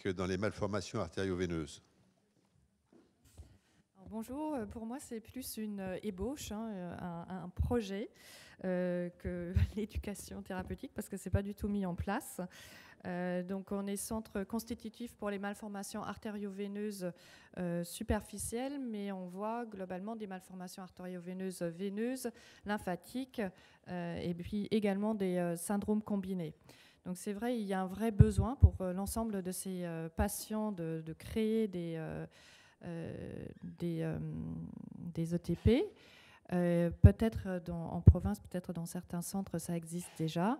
thérapeutique dans les malformations artério-veineuses? Bonjour, pour moi c'est plus une ébauche, un projet que l'éducation thérapeutique parce que ce n'est pas du tout mis en place. Donc on est centre constitutif pour les malformations artério-veineuses superficielles, mais on voit globalement des malformations artério-veineuses veineuses, lymphatiques et puis également des syndromes combinés. Donc c'est vrai, il y a un vrai besoin pour l'ensemble de ces patients de créer des ETP. Peut-être en province, peut-être dans certains centres, ça existe déjà.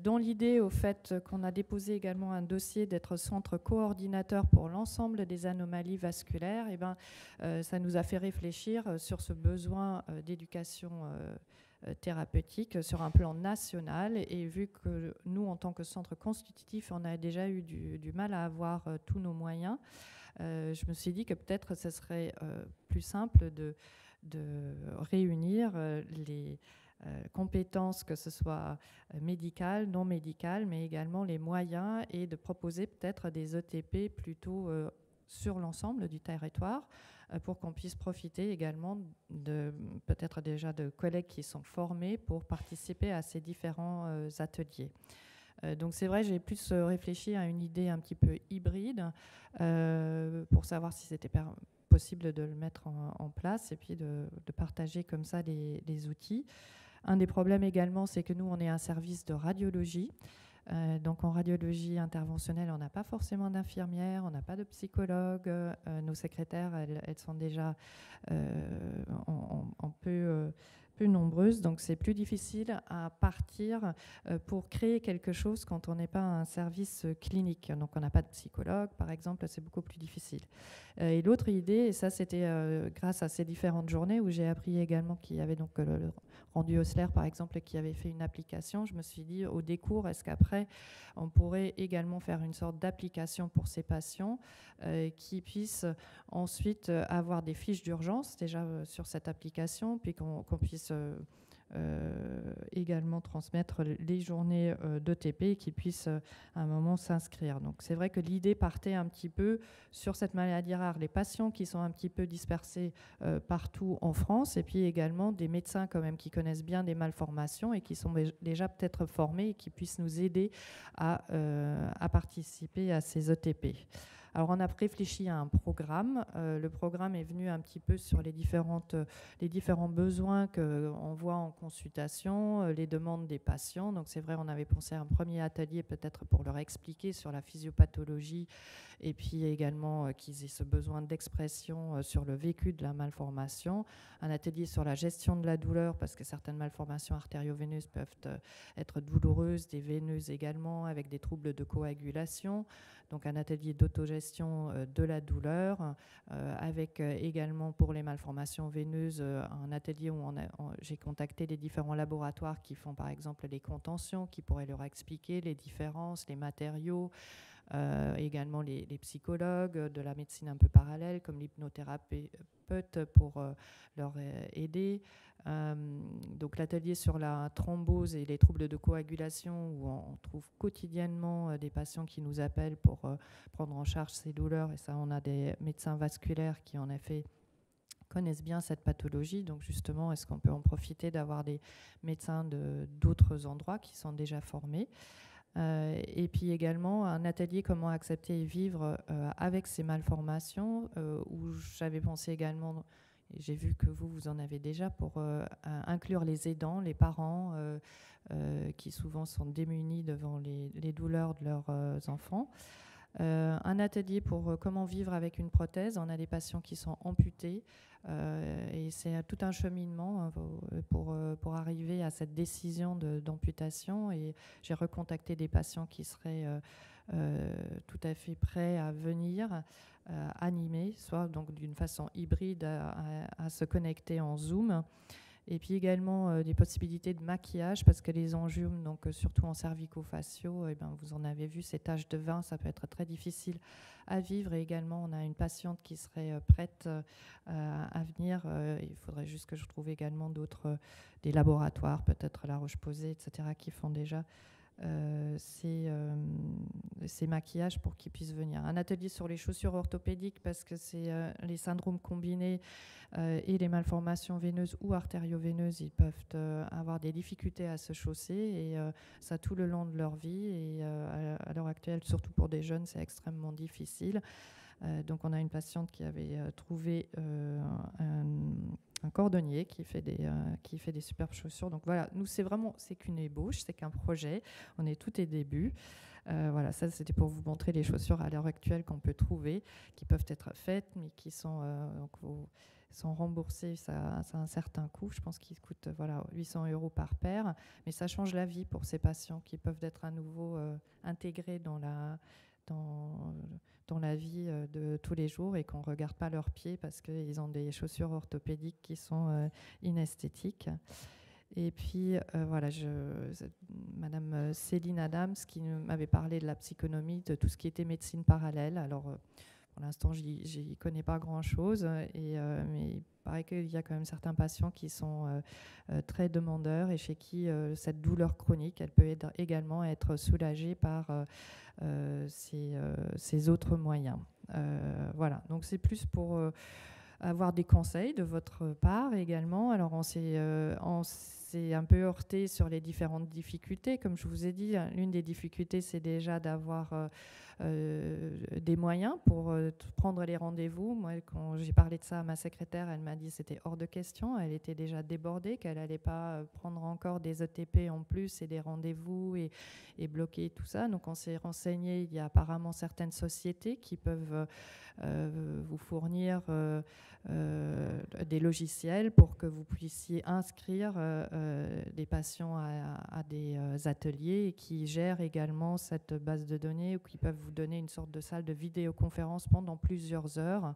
Dans l'idée, au fait qu'on a déposé également un dossier d'être centre coordinateur pour l'ensemble des anomalies vasculaires, et ça nous a fait réfléchir sur ce besoin d'éducation thérapeutique sur un plan national. Et vu que nous, en tant que centre constitutif, on a déjà eu du mal à avoir tous nos moyens, je me suis dit que peut-être ce serait plus simple de réunir les compétences, que ce soit médicales, non médicales, mais également les moyens, et de proposer peut-être des ETP plutôt sur l'ensemble du territoire pour qu'on puisse profiter également de peut-être déjà de collègues qui sont formés pour participer à ces différents ateliers. Donc c'est vrai, j'ai plus réfléchi à une idée un petit peu hybride pour savoir si c'était possible de le mettre en place et puis de partager comme ça les outils. Un des problèmes également, c'est que nous, on est un service de radiologie. Donc en radiologie interventionnelle, on n'a pas forcément d'infirmières, on n'a pas de psychologue. Nos secrétaires, elles sont déjà en peu nombreuses, donc c'est plus difficile à partir pour créer quelque chose quand on n'est pas un service clinique. Donc on n'a pas de psychologue, par exemple, c'est beaucoup plus difficile. Et l'autre idée, et ça c'était grâce à ces différentes journées où j'ai appris également qu'il y avait donc le Rendu Osler, par exemple, qui avait fait une application, je me suis dit au décours, est-ce qu'après on pourrait également faire une sorte d'application pour ces patients qui puissent ensuite avoir des fiches d'urgence déjà sur cette application, puis qu'on puisse également transmettre les journées d'ETP et qu'ils puissent à un moment s'inscrire. Donc c'est vrai que l'idée partait un petit peu sur cette maladie rare, les patients qui sont un petit peu dispersés partout en France, et puis également des médecins quand même qui connaissent bien des malformations et qui sont déjà peut-être formés et qui puissent nous aider à participer à ces ETP. Alors on a réfléchi à un programme. Le programme est venu un petit peu sur les différents besoins qu'on voit en consultation, les demandes des patients. Donc c'est vrai, on avait pensé à un premier atelier peut-être pour leur expliquer sur la physiopathologie et puis également qu'ils aient ce besoin d'expression sur le vécu de la malformation. Un atelier sur la gestion de la douleur parce que certaines malformations artério-veineuses peuvent être douloureuses, des veineuses également avec des troubles de coagulation. Donc un atelier d'autogestion de la douleur, avec également pour les malformations veineuses un atelier où j'ai contacté les différents laboratoires qui font par exemple les contentions, qui pourraient leur expliquer les différences, les matériaux, également les psychologues de la médecine un peu parallèle comme l'hypnothérapeute pour leur aider. Donc l'atelier sur la thrombose et les troubles de coagulation où on trouve quotidiennement des patients qui nous appellent pour prendre en charge ces douleurs, et ça on a des médecins vasculaires qui en effet connaissent bien cette pathologie. Donc justement, est-ce qu'on peut en profiter d'avoir des médecins d'autres endroits qui sont déjà formés. Et puis également un atelier comment accepter et vivre avec ces malformations où j'avais pensé également, et j'ai vu que vous en avez déjà, pour inclure les aidants, les parents qui souvent sont démunis devant les douleurs de leurs enfants. Un atelier pour comment vivre avec une prothèse. On a des patients qui sont amputés et c'est tout un cheminement pour arriver à cette décision d'amputation. Et j'ai recontacté des patients qui seraient tout à fait prêts à venir animer, soit donc d'une façon hybride à se connecter en Zoom. Et puis également des possibilités de maquillage, parce que les angiomes, donc surtout en cervico-faciaux, vous en avez vu, ces taches de vin, ça peut être très difficile à vivre. Et également, on a une patiente qui serait prête à venir. Il faudrait juste que je trouve également des laboratoires, peut-être La Roche-Posay, etc., qui font déjà ces maquillages pour qu'ils puissent venir. Un atelier sur les chaussures orthopédiques parce que c'est les syndromes combinés et les malformations veineuses ou artério-veineuses, ils peuvent avoir des difficultés à se chausser et ça tout le long de leur vie et à l'heure actuelle, surtout pour des jeunes, c'est extrêmement difficile. Donc on a une patiente qui avait trouvé un cordonnier qui fait des superbes chaussures. Donc voilà, nous c'est qu'une ébauche, c'est qu'un projet, on est tout au début. Voilà, ça c'était pour vous montrer les chaussures à l'heure actuelle qu'on peut trouver, qui peuvent être faites, mais qui sont remboursées, ça a un certain coût, je pense qu'ils coûtent 800 € par paire, mais ça change la vie pour ces patients qui peuvent être à nouveau intégrés dans la vie de tous les jours et qu'on ne regarde pas leurs pieds parce qu'ils ont des chaussures orthopédiques qui sont inesthétiques. Et puis, Madame Céline Adams qui m'avait parlé de la psychonomie, de tout ce qui était médecine parallèle. Alors, pour l'instant, j'y connais pas grand-chose, mais il paraît qu'il y a quand même certains patients qui sont très demandeurs et chez qui cette douleur chronique, elle peut également être soulagée par ces autres moyens. Voilà, donc c'est plus pour avoir des conseils de votre part également. Alors on s'est un peu heurté sur les différentes difficultés. Comme je vous ai dit, l'une des difficultés, c'est déjà d'avoir des moyens pour prendre les rendez-vous. Moi, quand j'ai parlé de ça à ma secrétaire, elle m'a dit que c'était hors de question. Elle était déjà débordée, qu'elle n'allait pas prendre encore des ETP en plus et des rendez-vous et bloquer tout ça. Donc on s'est renseigné. Il y a apparemment certaines sociétés qui peuvent vous fournir des logiciels pour que vous puissiez inscrire des patients à des ateliers et qui gèrent également cette base de données ou qui peuvent vous donner une sorte de salle de vidéoconférence pendant plusieurs heures.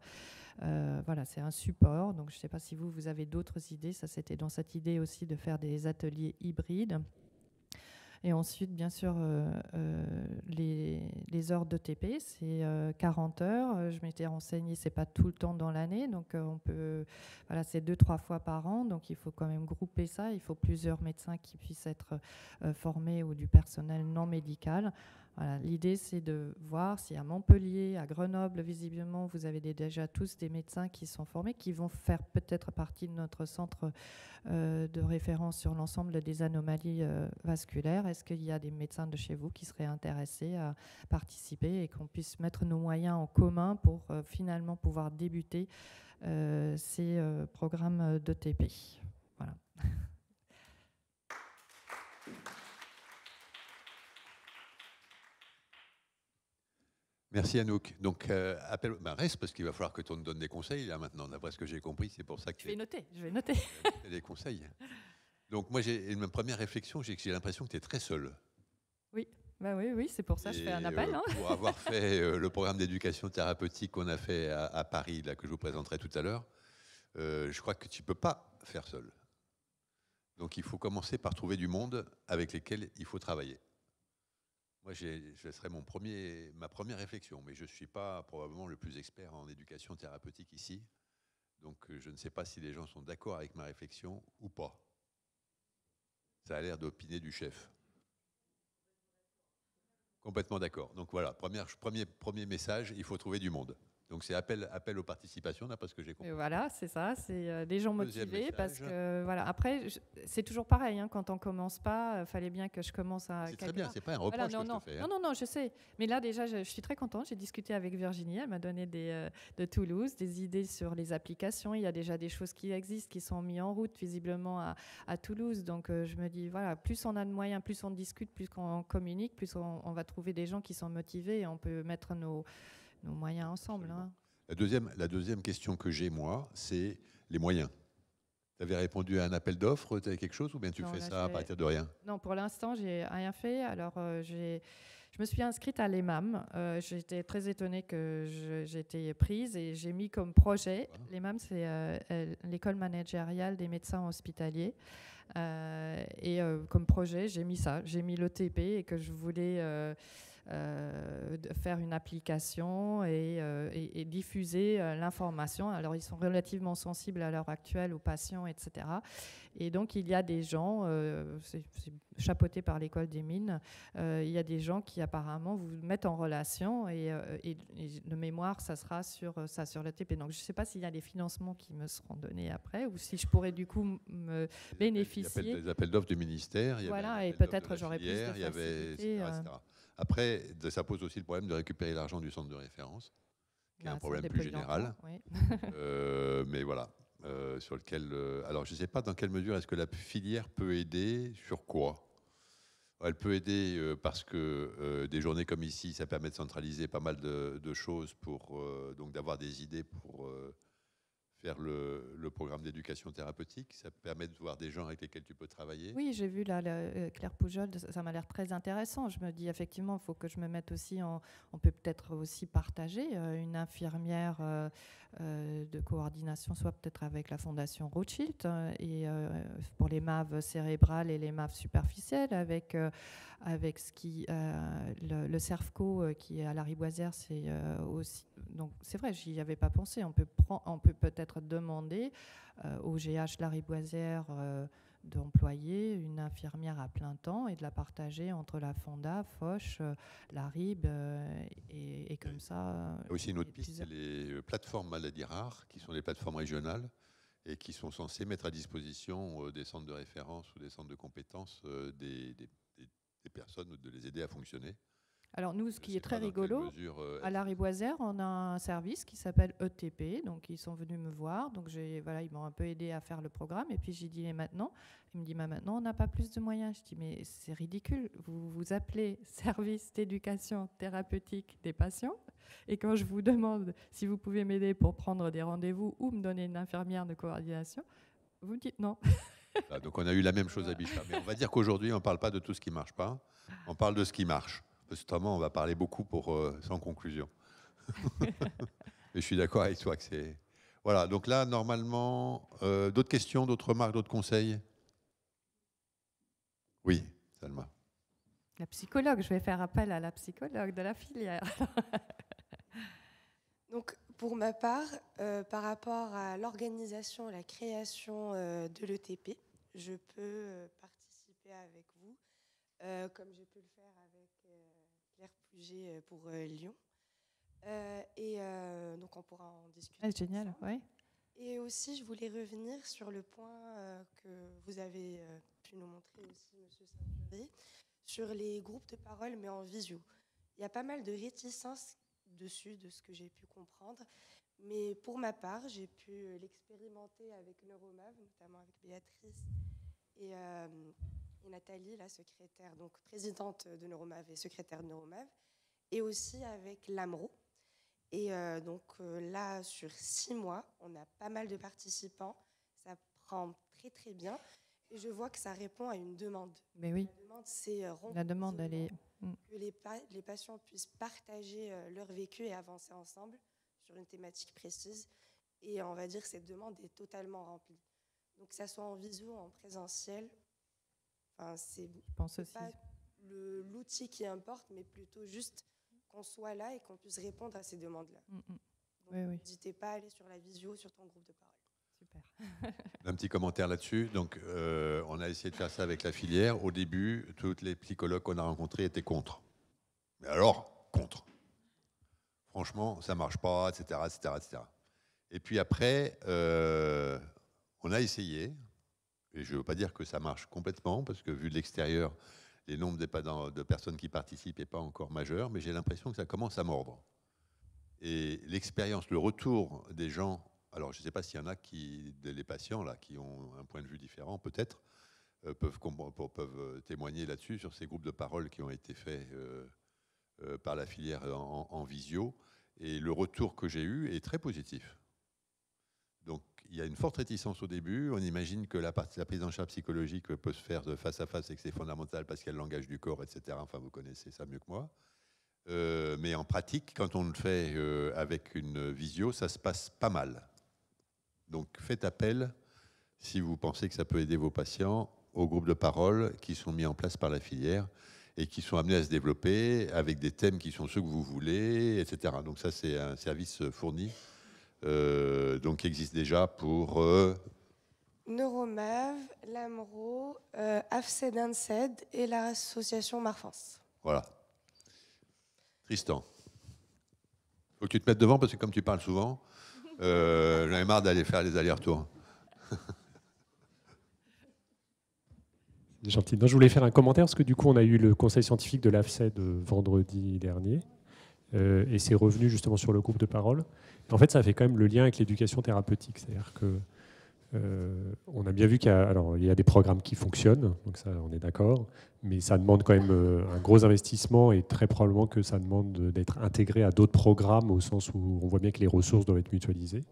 Voilà, c'est un support. Donc je ne sais pas si vous avez d'autres idées. Ça, c'était dans cette idée aussi de faire des ateliers hybrides. Et ensuite, bien sûr, les heures d'ETP, c'est 40 heures. Je m'étais renseignée, c'est pas tout le temps dans l'année, donc c'est 2-3 fois par an, donc il faut quand même grouper ça. Il faut plusieurs médecins qui puissent être formés ou du personnel non médical. Voilà, l'idée, c'est de voir si à Montpellier, à Grenoble, visiblement, vous avez déjà tous des médecins qui sont formés, qui vont faire peut-être partie de notre centre de référence sur l'ensemble des anomalies vasculaires. Est-ce qu'il y a des médecins de chez vous qui seraient intéressés à participer et qu'on puisse mettre nos moyens en commun pour finalement pouvoir débuter ces programmes d'ETP? Voilà. Merci Anouk. Donc, reste parce qu'il va falloir que tu nous donnes des conseils là maintenant, d'après ce que j'ai compris. C'est pour ça que je vais noter. Des conseils. Donc, moi, ma première réflexion, j'ai l'impression que tu es très seule. Oui, oui, c'est pour ça que je fais un appel. Pour avoir fait le programme d'éducation thérapeutique qu'on a fait à Paris, là, que je vous présenterai tout à l'heure, je crois que tu ne peux pas faire seul. Donc, il faut commencer par trouver du monde avec lesquels il faut travailler. Moi, ce serait ma première réflexion, mais je ne suis pas probablement le plus expert en éducation thérapeutique ici. Donc, je ne sais pas si les gens sont d'accord avec ma réflexion ou pas. Ça a l'air d'opiner du chef. Complètement d'accord. Donc voilà, premier message, il faut trouver du monde. Donc c'est appel aux participations, d'après ce que j'ai compris. Et voilà, c'est ça, c'est des gens motivés parce que voilà. Après, c'est toujours pareil. Hein, quand on commence pas, fallait bien que je commence à. C'est très bien, c'est pas un reproche que je te fais. Hein. Non, je sais. Mais là déjà, je suis très contente. J'ai discuté avec Virginie, elle m'a donné de Toulouse des idées sur les applications. Il y a déjà des choses qui existent, qui sont mises en route visiblement à Toulouse. Donc je me dis voilà, plus on a de moyens, plus on discute, plus on communique, plus on va trouver des gens qui sont motivés et on peut mettre nos moyens ensemble. Hein. La deuxième question que j'ai, moi, c'est les moyens. Tu avais répondu à un appel d'offres, tu avais quelque chose ou bien tu fais ça à partir de rien? Non, pour l'instant, j'ai rien fait. Alors, je me suis inscrite à l'EMAM. J'étais très étonnée que j'ai été prise et j'ai mis comme projet, l'EMAM, c'est l'école managériale des médecins hospitaliers. Comme projet, j'ai mis ça. J'ai mis l'ETP et que je voulais de faire une application et diffuser l'information. Alors, ils sont relativement sensibles à l'heure actuelle aux patients, etc. Et donc, il y a des gens, c'est chapeauté par l'école des mines, il y a des gens qui apparemment vous mettent en relation et le mémoire, ça sera sur le TP. Donc, je ne sais pas s'il y a des financements qui me seront donnés après ou si je pourrais du coup me bénéficier. Il y a des appels d'offres du ministère, il y voilà, avait et peut-être j'aurais plus de il y avait, facilité. etc. Après, ça pose aussi le problème de récupérer l'argent du centre de référence, qui est un problème plus général. Oui. Mais voilà. Sur lequel, alors, je ne sais pas dans quelle mesure est-ce que la filière peut aider, sur quoi. Elle peut aider parce que des journées comme ici, ça permet de centraliser pas mal de choses pour donc d'avoir des idées pour faire le programme d'éducation thérapeutique. Ça permet de voir des gens avec lesquels tu peux travailler. Oui, j'ai vu là, Claire Poujol, ça m'a l'air très intéressant. Je me dis effectivement, il faut que je me mette aussi on peut peut-être aussi partager une infirmière de coordination, soit peut-être avec la Fondation Rothschild, et pour les MAV cérébrales et les MAV superficielles, avec ce qui le CERFCO qui est à la Riboisière, c'est aussi. Donc c'est vrai, j'y avais pas pensé. On peut peut-être demander au GH La Riboisière d'employer une infirmière à plein temps et de la partager entre la Fonda, Foch, la RIB et comme ça. Il y a aussi une autre piste, c'est les plateformes maladies rares, qui sont des plateformes régionales et qui sont censées mettre à disposition des centres de référence ou des centres de compétences des personnes, ou de les aider à fonctionner. Alors nous, ce qui est très rigolo, à la Riboisière, on a un service qui s'appelle ETP, donc ils sont venus me voir, donc voilà, ils m'ont un peu aidé à faire le programme, et puis j'ai dit, et maintenant, il me dit, maintenant on n'a pas plus de moyens. Je dis, mais c'est ridicule, vous vous appelez service d'éducation thérapeutique des patients, et quand je vous demande si vous pouvez m'aider pour prendre des rendez-vous ou me donner une infirmière de coordination, vous me dites non. Donc on a eu la même chose à Bichat, mais on va dire qu'aujourd'hui on ne parle pas de tout ce qui ne marche pas, on parle de ce qui marche. Autrement, on va parler beaucoup sans conclusion. Mais je suis d'accord avec toi que c'est... Voilà, donc là, normalement, d'autres questions, d'autres remarques, d'autres conseils? Oui, Salma. La psychologue, je vais faire appel à la psychologue de la filière. Donc, pour ma part, par rapport à l'organisation, la création de l'ETP, je peux participer avec vous, comme j'ai pu le faire avec Claire Puget pour Lyon. Donc, on pourra en discuter. Ah, génial, oui. Et aussi, je voulais revenir sur le point que vous avez pu nous montrer aussi, Monsieur Saint-Jury, sur les groupes de parole, mais en visio. Il y a pas mal de réticences dessus, de ce que j'ai pu comprendre. Mais pour ma part, j'ai pu l'expérimenter avec Neuromav, notamment avec Béatrice et Nathalie, la secrétaire, donc présidente de Neuromav et secrétaire de Neuromav, et aussi avec l'AMRO. Et donc là, sur 6 mois, on a pas mal de participants. Ça prend très très bien. Et je vois que ça répond à une demande. Mais oui. La demande, c'est la demande, elle est... que les patients puissent partager leur vécu et avancer ensemble sur une thématique précise. Et on va dire que cette demande est totalement remplie. Donc que ça soit en visio, en présentiel, c'est pas l'outil qui importe, mais plutôt juste qu'on soit là et qu'on puisse répondre à ces demandes-là. Donc n'hésitez pas à aller sur la visio, sur ton groupe de parole. Super. Un petit commentaire là-dessus. Donc, on a essayé de faire ça avec la filière. Au début, toutes les psychologues qu'on a rencontrés étaient contre. Mais alors, contre. Franchement, ça ne marche pas, etc., etc., etc. Et puis après, on a essayé. Et je ne veux pas dire que ça marche complètement, parce que vu de l'extérieur, les nombres de personnes qui participent n'est pas encore majeur, mais j'ai l'impression que ça commence à mordre. Et l'expérience, le retour des gens, alors je ne sais pas s'il y en a les patients là, qui ont un point de vue différent, peut-être, peuvent témoigner là-dessus, sur ces groupes de parole qui ont été faits par la filière en visio. Et le retour que j'ai eu est très positif. Donc, il y a une forte réticence au début. On imagine que la prise en charge psychologique peut se faire de face à face et que c'est fondamental parce qu'il y a le langage du corps, etc. Enfin, vous connaissez ça mieux que moi. Mais en pratique, quand on le fait avec une visio, ça se passe pas mal. Donc, faites appel, si vous pensez que ça peut aider vos patients, aux groupes de parole qui sont mis en place par la filière. et qui sont amenés à se développer avec des thèmes qui sont ceux que vous voulez, etc. Donc ça, c'est un service fourni, donc qui existe déjà pour... Neuromav, l'AMRO, AFCED INSED et l'association Marfans. Voilà. Tristan. Faut que tu te mettes devant parce que comme tu parles souvent, j'en ai marre d'aller faire les allers-retours. C'est gentil. Non, je voulais faire un commentaire parce que du coup, on a eu le conseil scientifique de l'AFCED vendredi dernier et c'est revenu justement sur le groupe de parole. Et en fait, ça fait quand même le lien avec l'éducation thérapeutique. C'est-à-dire que on a bien vu qu'il y a des programmes qui fonctionnent, donc ça, on est d'accord, mais ça demande quand même un gros investissement et très probablement que ça demande d'être intégré à d'autres programmes au sens où on voit bien que les ressources doivent être mutualisées.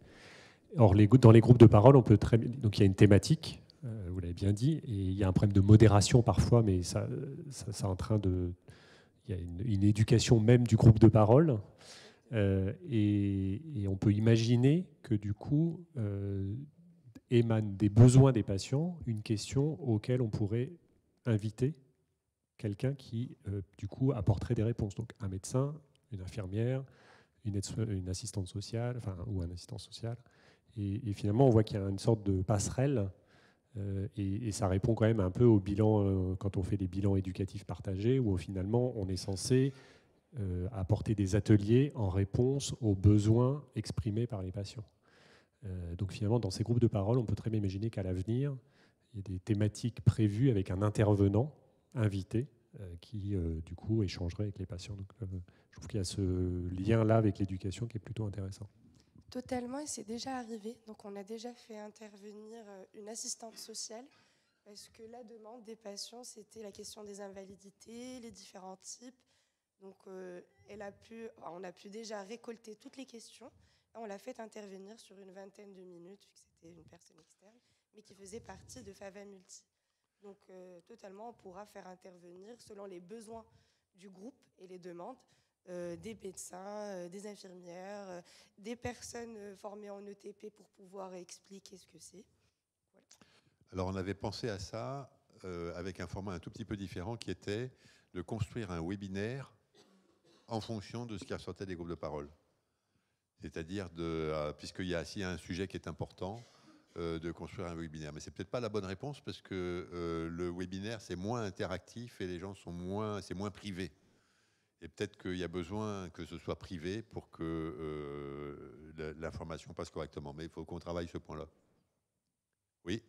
Or, dans les groupes de parole, on peut donc il y a une thématique, vous l'avez bien dit, et il y a un problème de modération parfois, mais ça est en train de... Il y a une éducation même du groupe de parole, et on peut imaginer que du coup... émane des besoins des patients, une question auquel on pourrait inviter quelqu'un qui, du coup, apporterait des réponses. Donc, un médecin, une infirmière, une assistante sociale, enfin, ou un assistant social. Et finalement, on voit qu'il y a une sorte de passerelle, et ça répond quand même un peu au bilan, quand on fait des bilans éducatifs partagés, où finalement, on est censé apporter des ateliers en réponse aux besoins exprimés par les patients. Donc finalement, dans ces groupes de parole, on peut très bien imaginer qu'à l'avenir, il y a des thématiques prévues avec un intervenant invité qui, du coup, échangerait avec les patients. Donc, je trouve qu'il y a ce lien-là avec l'éducation qui est plutôt intéressant. Totalement, et c'est déjà arrivé. Donc on a déjà fait intervenir une assistante sociale parce que la demande des patients, c'était la question des invalidités, les différents types. Donc on a pu déjà récolter toutes les questions. On l'a fait intervenir sur une vingtaine de minutes, vu que c'était une personne externe, mais qui faisait partie de Fava Multi. Donc, totalement, on pourra faire intervenir, selon les besoins du groupe et les demandes, des médecins, des infirmières, des personnes formées en ETP pour pouvoir expliquer ce que c'est. Voilà. Alors, on avait pensé à ça avec un format un tout petit peu différent qui était de construire un webinaire en fonction de ce qui ressortait des groupes de parole. C'est-à-dire, puisqu'il y a aussi un sujet qui est important, de construire un webinaire. Mais ce n'est peut-être pas la bonne réponse parce que le webinaire, c'est moins interactif et les gens c'est moins privé. Et peut-être qu'il y a besoin que ce soit privé pour que l'information passe correctement. Mais il faut qu'on travaille ce point-là. Oui ?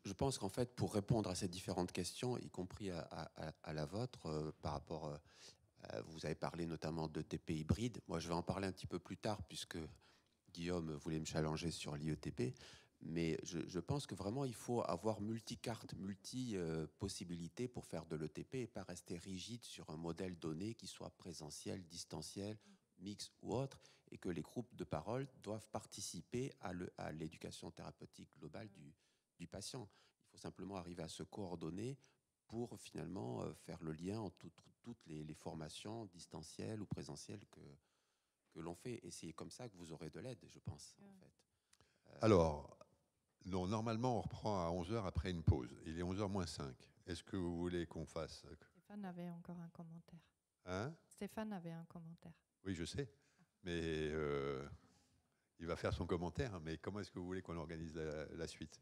Je pense qu'en fait, pour répondre à ces différentes questions, y compris à la vôtre, par rapport... vous avez parlé notamment de TP hybride. Moi, je vais en parler un petit peu plus tard, puisque Guillaume voulait me challenger sur l'IETP. Mais je pense que vraiment, il faut avoir multi-cartes, multi-possibilités pour faire de l'ETP et pas rester rigide sur un modèle donné qui soit présentiel, distanciel, mix ou autre, et que les groupes de parole doivent participer à l'éducation thérapeutique globale du patient. Il faut simplement arriver à se coordonner pour finalement faire le lien entre toutes les formations distancielles ou présentielles que l'on fait. Et c'est comme ça que vous aurez de l'aide, je pense. En fait. Alors, non, normalement, on reprend à 11h après une pause. Il est 11h moins 5. Est-ce que vous voulez qu'on fasse... Stéphane avait encore un commentaire. Hein ? Stéphane avait un commentaire. Oui, je sais. Mais il va faire son commentaire. Mais comment est-ce que vous voulez qu'on organise la suite ?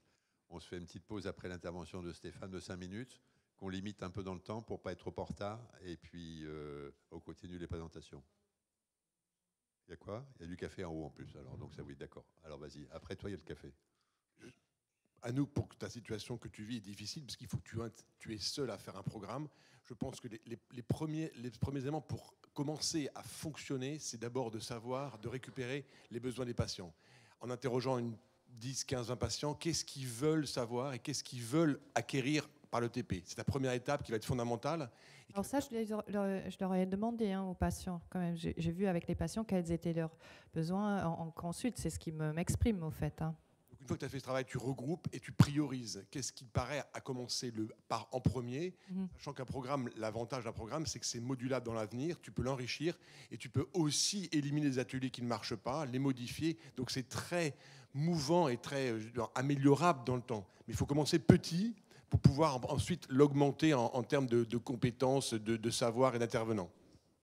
On se fait une petite pause après l'intervention de Stéphane de 5 minutes, qu'on limite un peu dans le temps pour ne pas être trop en retard, et puis on continue les présentations. Il y a quoi ? Il y a du café en haut en plus, alors donc ça oui, d'accord. Alors vas-y, après toi il y a le café. À nous, pour que ta situation que tu vis est difficile, parce qu'il faut que tu es seul à faire un programme, je pense que les premiers éléments pour commencer à fonctionner, c'est d'abord de savoir, de récupérer les besoins des patients. En interrogeant 10, 15, 20 patients, qu'est-ce qu'ils veulent savoir et qu'est-ce qu'ils veulent acquérir par le TP. C'est la première étape qui va être fondamentale. Alors ça, je leur ai demandé aux patients quand même. J'ai vu avec les patients quels étaient leurs besoins en consulte. C'est ce qui m'exprime au fait. Une fois que tu as fait ce travail, tu regroupes et tu priorises. Qu'est-ce qui te paraît à commencer par en premier, sachant qu'un programme, l'avantage d'un programme, c'est que c'est modulable dans l'avenir, tu peux l'enrichir et tu peux aussi éliminer les ateliers qui ne marchent pas, les modifier. Donc c'est très mouvant et très améliorable dans le temps. Mais il faut commencer petit pour pouvoir ensuite l'augmenter en termes de compétences, de savoir et d'intervenants.